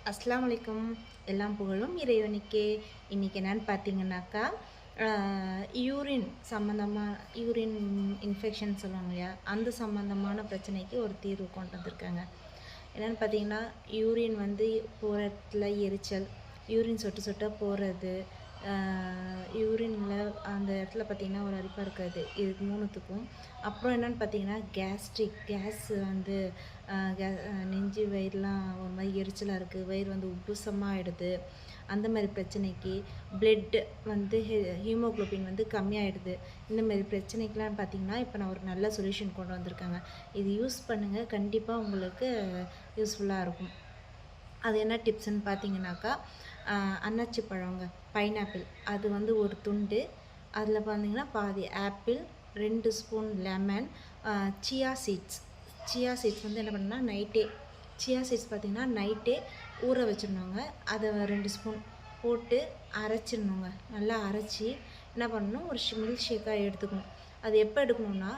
அஸ்ஸலாமு அலைக்கும். எல்லாம் புகழும் இறைவனுக்கே. இன்றைக்கி என்னென்னு பார்த்தீங்கன்னாக்கா, யூரின் சம்மந்தமாக யூரின் இன்ஃபெக்ஷன் சொல்லுவாங்க இல்லையா, அந்த சம்மந்தமான பிரச்சனைக்கு ஒரு தீர்வு கொண்டு வந்திருக்காங்க. என்னென்னு பார்த்தீங்கன்னா, யூரின் வந்து போகிற இடத்துல எரிச்சல், யூரின் சொட்டு சொட்டாக போகிறது, யூரினில் அந்த இடத்துல பார்த்திங்கன்னா ஒரு அரிப்பாக இருக்காது. இதுக்கு 3த்துக்கும். அப்புறம் என்னென்னு பார்த்தீங்கன்னா, கேஸ் வந்து நெஞ்சு வயிறுலாம் ஒரு மாதிரி எரிச்சலாக இருக்குது, வயிறு வந்து உப்புசமாக ஆகிடுது. அந்த மாதிரி பிரச்சனைக்கு பிளட் வந்து ஹீமோக்ளோபின் வந்து கம்மியாகிடுது. இந்த மாதிரி பிரச்சனைக்கெலாம் பார்த்திங்கன்னா இப்போ நான் ஒரு நல்ல சொல்யூஷன் கொண்டு வந்திருக்காங்க. இது யூஸ் பண்ணுங்கள், கண்டிப்பாக உங்களுக்கு யூஸ்ஃபுல்லாக இருக்கும். அது என்ன டிப்ஸ்ன்னு பார்த்தீங்கன்னாக்கா, அன்னாச்சி பழங்க, பைனாப்பிள் அது வந்து ஒரு துண்டு, அதில் பார்த்தீங்கன்னா பாதி apple, 2 spoon lemon, chia seeds வந்து என்ன பண்ணணும்னா சியா சீட்ஸ் பார்த்திங்கன்னா நைட்டே ஊற வச்சிடணுங்க. அதை 2 ஸ்பூன் போட்டு அரைச்சிடணுங்க. நல்லா அரைச்சி என்ன பண்ணணும், ஒரு மில்க் ஷேக்காக எடுத்துக்கணும். அது எப்போ எடுக்கணும்னா,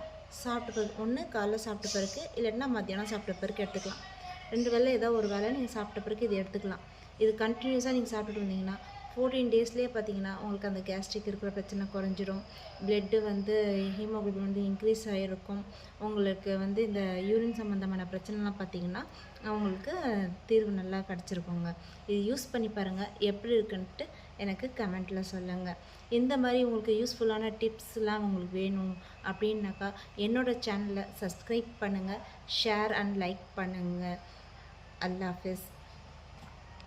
சாப்பிட்ட பிறகு, ஒன்று காலைல சாப்பிட்ட பிறகு, இல்லைன்னா மத்தியானம் சாப்பிட்ட பிறகு எடுத்துக்கலாம். 2 வேளை ஏதோ ஒரு வேளை நீங்கள் சாப்பிட்ட பிறகு இது எடுத்துக்கலாம். இது கண்டினியூஸாக நீங்கள் சாப்பிட்டுட்டு வந்தீங்கன்னா 14 டேஸ்லேயே பார்த்தீங்கன்னா உங்களுக்கு அந்த கேஸ்ட்ரிக் இருக்கிற பிரச்சனை குறைஞ்சிரும். பிளட்டு வந்து ஹீமோகுளோபின் வந்து இன்க்ரீஸ் ஆகிருக்கும். உங்களுக்கு வந்து இந்த யூரின் சம்மந்தமான பிரச்சனைலாம் பார்த்தீங்கன்னா உங்களுக்கு தீர்வு நல்லா கிடச்சிருக்குங்க. இது யூஸ் பண்ணி பாருங்கள், எப்படி இருக்குன்ட்டு எனக்கு கமெண்ட்டில் சொல்லுங்கள். இந்த மாதிரி உங்களுக்கு யூஸ்ஃபுல்லான டிப்ஸ்லாம் உங்களுக்கு வேணும் அப்படின்னாக்கா என்னோடய சேனலை சப்ஸ்கிரைப் பண்ணுங்கள், ஷேர் அண்ட் லைக் பண்ணுங்கள். அல்லாஹ் ஹாஃபிஸ்.